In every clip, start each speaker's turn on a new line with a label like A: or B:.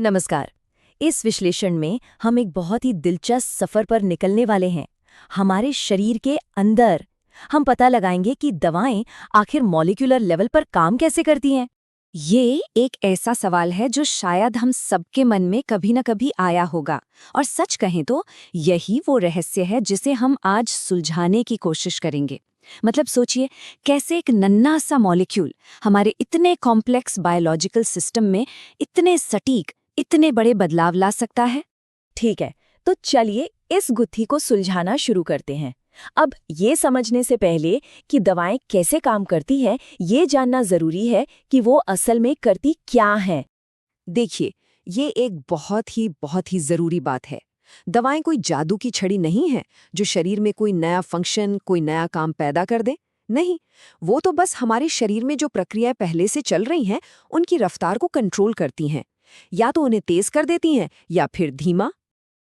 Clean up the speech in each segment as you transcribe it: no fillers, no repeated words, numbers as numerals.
A: नमस्कार। इस विश्लेषण में हम एक बहुत ही दिलचस्प सफर पर निकलने वाले हैं। हमारे शरीर के अंदर हम पता लगाएंगे कि दवाएं आखिर मॉलिक्यूलर लेवल पर काम कैसे करती हैं।
B: ये एक ऐसा सवाल है जो शायद हम सबके मन में कभी न कभी आया होगा, और सच कहें तो यही वो रहस्य है जिसे हम आज सुलझाने की कोशिश करेंगे। मतलब सोचिए, कैसे एक नन्हा सा मॉलिक्यूल हमारे इतने कॉम्प्लेक्स बायोलॉजिकल सिस्टम में इतने सटीक, इतने बड़े बदलाव ला सकता है।
A: ठीक है, तो चलिए इस गुत्थी को सुलझाना शुरू करते हैं। अब ये समझने से पहले कि दवाएं कैसे काम करती हैं, ये जानना जरूरी है कि वो असल में करती क्या हैं।
B: देखिए, ये एक बहुत ही ज़रूरी बात है। दवाएं कोई जादू की छड़ी नहीं है जो शरीर में कोई नया फंक्शन, कोई नया काम पैदा कर दे। नहीं, वो तो बस हमारे शरीर में जो प्रक्रियाएं पहले से चल रही हैं, उनकी रफ्तार को कंट्रोल करती हैं। या तो उन्हें तेज कर देती हैं या फिर धीमा।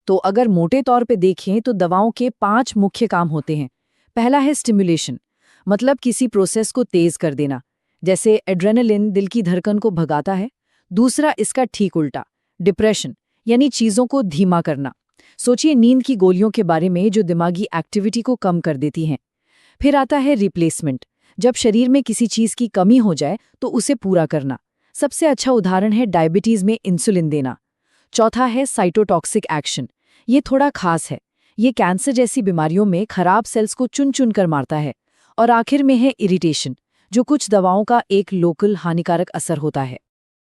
C: तो अगर मोटे तौर पे देखें तो दवाओं के 5 मुख्य काम होते हैं। पहला है स्टिमुलेशन, मतलब किसी प्रोसेस को तेज कर देना, जैसे एड्रेनलिन दिल की धड़कन को भगाता है। दूसरा इसका ठीक उल्टा, डिप्रेशन, यानी चीज़ों को धीमा करना। सोचिए नींद की गोलियों के बारे में जो दिमागी एक्टिविटी को कम कर देती हैं। फिर आता है रिप्लेसमेंट, जब शरीर में किसी चीज़ की कमी हो जाए तो उसे पूरा करना। सबसे अच्छा उदाहरण है डायबिटीज़ में इंसुलिन देना। चौथा है साइटोटॉक्सिक एक्शन, ये थोड़ा खास है। ये कैंसर जैसी बीमारियों में खराब सेल्स को चुन चुन कर मारता है। और आखिर में है इरिटेशन, जो कुछ दवाओं का एक लोकल हानिकारक असर होता है।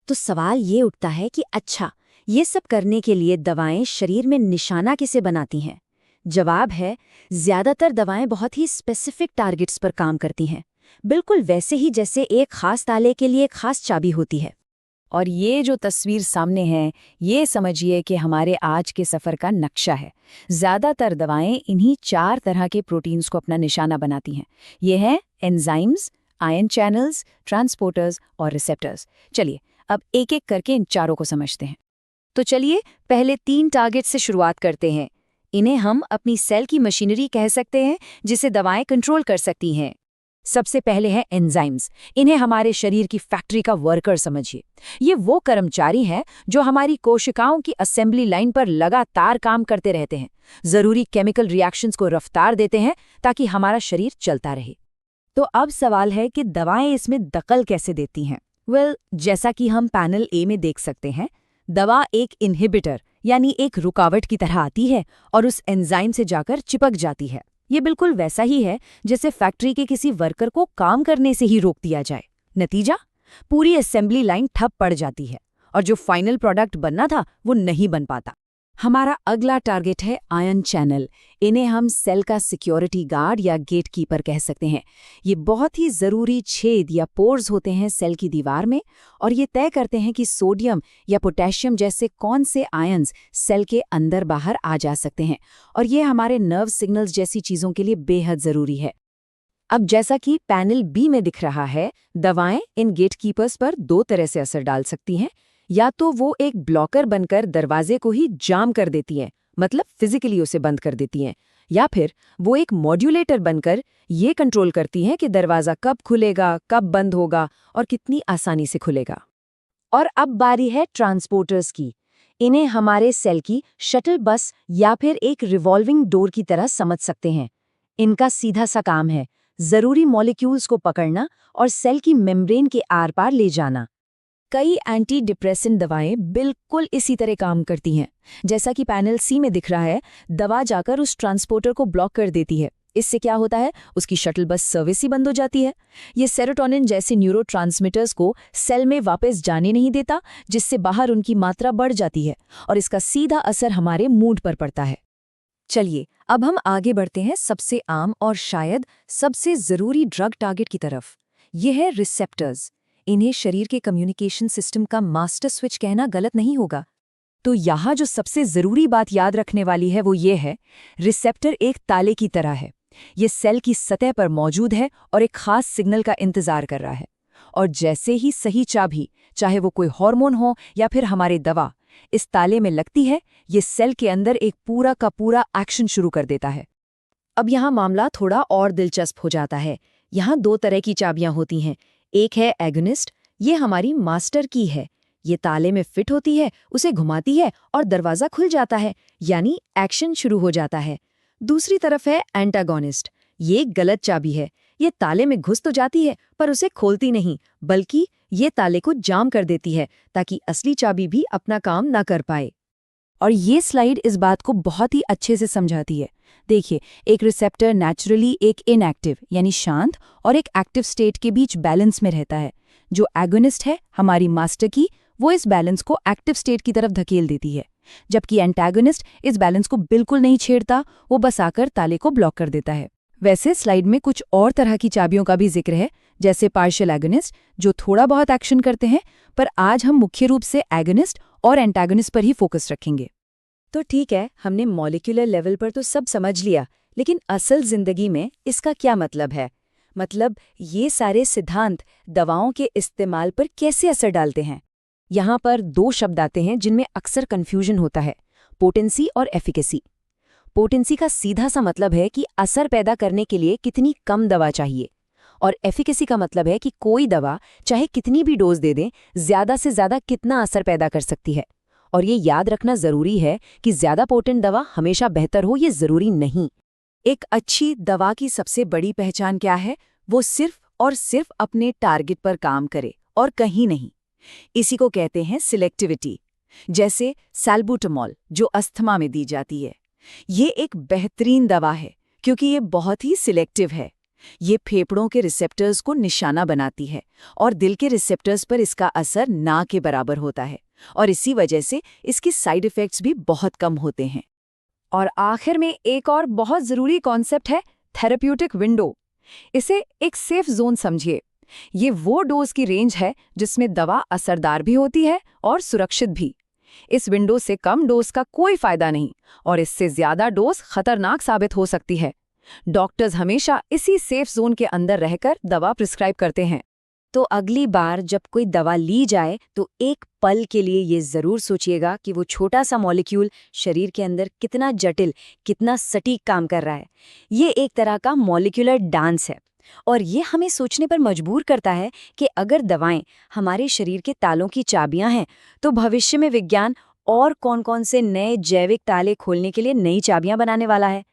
B: तो सवाल ये उठता है कि अच्छा, ये सब करने के लिए दवाएं शरीर में निशाना किसे बनाती हैं? जवाब है, ज्यादातर दवाएं बहुत ही स्पेसिफिक टारगेट्स पर काम करती हैं, बिल्कुल वैसे ही जैसे एक खास ताले के लिए एक खास चाबी होती है।
C: और ये जो तस्वीर सामने है, ये समझिए कि हमारे आज के सफ़र का नक्शा है। ज़्यादातर दवाएं इन्हीं 4 तरह के प्रोटीन्स को अपना निशाना बनाती हैं। ये हैं एंजाइम्स, आयन चैनल्स, ट्रांसपोर्टर्स और रिसेप्टर्स। चलिए अब एक-एक करके इन चारों को समझते हैं।
A: तो चलिए पहले 3 टारगेट से शुरुआत करते हैं। इन्हें हम अपनी सेल की मशीनरी कह सकते हैं, जिसे दवाएं कंट्रोल कर सकती हैं। सबसे पहले है एंजाइम्स। इन्हें हमारे शरीर की फैक्ट्री का वर्कर समझिए। ये वो कर्मचारी हैं जो हमारी कोशिकाओं की असेंबली लाइन पर लगातार काम करते रहते हैं, जरूरी केमिकल रिएक्शंस को रफ्तार देते हैं ताकि हमारा शरीर चलता रहे। तो अब सवाल है कि दवाएं इसमें दखल कैसे देती हैं। जैसा कि हम पैनल ए में देख सकते हैं, दवा एक इनहिबिटर यानी एक रुकावट की तरह आती है और उस एंजाइम से जाकर चिपक जाती है। ये बिल्कुल वैसा ही है जैसे फैक्ट्री के किसी वर्कर को काम करने से ही रोक दिया जाए। नतीजा, पूरी असेंबली लाइन ठप पड़ जाती है और जो फाइनल प्रोडक्ट बनना था वो नहीं बन पाता। हमारा अगला टारगेट है आयन चैनल। इन्हें हम सेल का सिक्योरिटी गार्ड या गेट कीपर कह सकते हैं। ये बहुत ही ज़रूरी छेद या पोर्स होते हैं सेल की दीवार में, और ये तय करते हैं कि सोडियम या पोटेशियम जैसे कौन से आयन्स सेल के अंदर बाहर आ जा सकते हैं, और ये हमारे नर्व सिग्नल्स जैसी चीज़ों के लिए बेहद ज़रूरी है। अब जैसा कि पैनल बी में दिख रहा है, दवाएं इन गेट कीपर्स पर 2 तरह से असर डाल सकती हैं। या तो वो एक ब्लॉकर बनकर दरवाजे को ही जाम कर देती हैं, मतलब फिजिकली उसे बंद कर देती हैं, या फिर वो एक मॉड्यूलेटर बनकर ये कंट्रोल करती हैं कि दरवाज़ा कब खुलेगा, कब बंद होगा और कितनी आसानी से खुलेगा। और अब बारी है ट्रांसपोर्टर्स की। इन्हें हमारे सेल की शटल बस या फिर एक रिवॉल्विंग डोर की तरह समझ सकते हैं। इनका सीधा सा काम है ज़रूरी मॉलिक्यूल्स को पकड़ना और सेल की मेम्ब्रेन के आर पार ले जाना। कई एंटी डिप्रेसेंट दवाएं बिल्कुल इसी तरह काम करती हैं। जैसा कि पैनल सी में दिख रहा है, दवा जाकर उस ट्रांसपोर्टर को ब्लॉक कर देती है। इससे क्या होता है, उसकी शटल बस सर्विस ही बंद हो जाती है। ये सेरोटोनिन जैसे न्यूरोट्रांसमीटर्स को सेल में वापस जाने नहीं देता, जिससे बाहर उनकी मात्रा बढ़ जाती है, और इसका सीधा असर हमारे मूड पर पड़ता है। चलिए अब हम आगे बढ़ते हैं सबसे आम और शायद सबसे ज़रूरी ड्रग टारगेट की तरफ। यह है रिसेप्टर्स। इन्हें शरीर के कम्युनिकेशन सिस्टम का मास्टर स्विच कहना गलत नहीं होगा। तो यहाँ जो सबसे ज़रूरी बात याद रखने वाली है वो ये है, रिसेप्टर एक ताले की तरह है। ये सेल की सतह पर मौजूद है और एक खास सिग्नल का इंतज़ार कर रहा है। और जैसे ही सही चाबी, चाहे वो कोई हार्मोन हो या फिर हमारी दवा, इस ताले में लगती है, ये सेल के अंदर एक पूरा का पूरा एक्शन शुरू कर देता है। अब यहाँ मामला थोड़ा और दिलचस्प हो जाता है। यहाँ 2 तरह की चाबियाँ होती हैं। एक है एगोनिस्ट, ये हमारी मास्टर की है।
B: ये ताले में फिट होती है, उसे घुमाती है और दरवाजा खुल जाता है, यानी एक्शन शुरू हो जाता है। दूसरी तरफ है एंटागोनिस्ट। ये गलत चाबी है। ये ताले में घुस तो जाती है पर उसे खोलती नहीं, बल्कि ये ताले को जाम कर देती है ताकि असली चाबी भी अपना काम ना कर पाए।
A: और ये स्लाइड इस बात को बहुत ही अच्छे से समझाती है। देखिए, एक रिसेप्टर नेचुरली एक इनएक्टिव यानी शांत और एक एक्टिव स्टेट के बीच बैलेंस में रहता है। जो एगोनिस्ट है, हमारी मास्टर की, वो इस बैलेंस को एक्टिव स्टेट की तरफ धकेल देती है, जबकि एंटागोनिस्ट इस बैलेंस को बिल्कुल नहीं छेड़ता, वो बस आकर ताले को ब्लॉक कर देता है। वैसे स्लाइड में कुछ और तरह की चाबियों का भी जिक्र है, जैसे पार्शियल एगोनिस्ट जो थोड़ा बहुत एक्शन करते हैं, पर आज हम मुख्य रूप से एगोनिस्ट और एंटागोनिस्ट पर ही फोकस रखेंगे।
B: तो ठीक है, हमने मॉलिक्यूलर लेवल पर तो सब समझ लिया, लेकिन असल जिंदगी में इसका क्या मतलब है? मतलब ये सारे सिद्धांत दवाओं के इस्तेमाल पर कैसे असर डालते हैं? यहाँ पर दो शब्द आते हैं जिनमें अक्सर कन्फ्यूजन होता है, पोटेंसी और एफिकेसी। पोटेंसी का सीधा सा मतलब है कि असर पैदा करने के लिए कितनी कम दवा चाहिए, और एफिकेसी का मतलब है कि कोई दवा चाहे कितनी भी डोज दे दें, ज्यादा से ज्यादा कितना असर पैदा कर सकती है। और ये याद रखना जरूरी है कि ज्यादा पोटेंट दवा हमेशा बेहतर हो, ये जरूरी नहीं।
C: एक अच्छी दवा की सबसे बड़ी पहचान क्या है? वो सिर्फ और सिर्फ अपने टारगेट पर काम करे और कहीं नहीं। इसी को कहते हैं सिलेक्टिविटी। जैसे सैल्बुटामॉल जो अस्थमा में दी जाती है, ये एक बेहतरीन दवा है क्योंकि ये बहुत ही सिलेक्टिव है। ये फेफड़ों के रिसेप्टर्स को निशाना बनाती है और दिल के रिसेप्टर्स पर इसका असर ना के बराबर होता है, और इसी वजह से इसके साइड इफ़ेक्ट्स भी बहुत कम होते हैं।
A: और आखिर में एक और बहुत ज़रूरी कॉन्सेप्ट है थेरेप्यूटिक विंडो। इसे एक सेफ जोन समझिए। ये वो डोज की रेंज है जिसमें दवा असरदार भी होती है और सुरक्षित भी। इस विंडो से कम डोज का कोई फायदा नहीं, और इससे ज्यादा डोज खतरनाक साबित हो सकती है। डॉक्टर्स हमेशा इसी सेफ जोन के अंदर रहकर दवा प्रिस्क्राइब करते हैं।
B: तो अगली बार जब कोई दवा ली जाए तो एक पल के लिए ये जरूर सोचिएगा कि वो छोटा सा मॉलिक्यूल शरीर के अंदर कितना जटिल, कितना सटीक काम कर रहा है। ये एक तरह का मॉलिक्यूलर डांस है, और ये हमें सोचने पर मजबूर करता है कि अगर दवाएं हमारे शरीर के तालों की चाबियां हैं, तो भविष्य में विज्ञान और कौन-कौन से नए जैविक ताले खोलने के लिए नई चाबियां बनाने वाला है।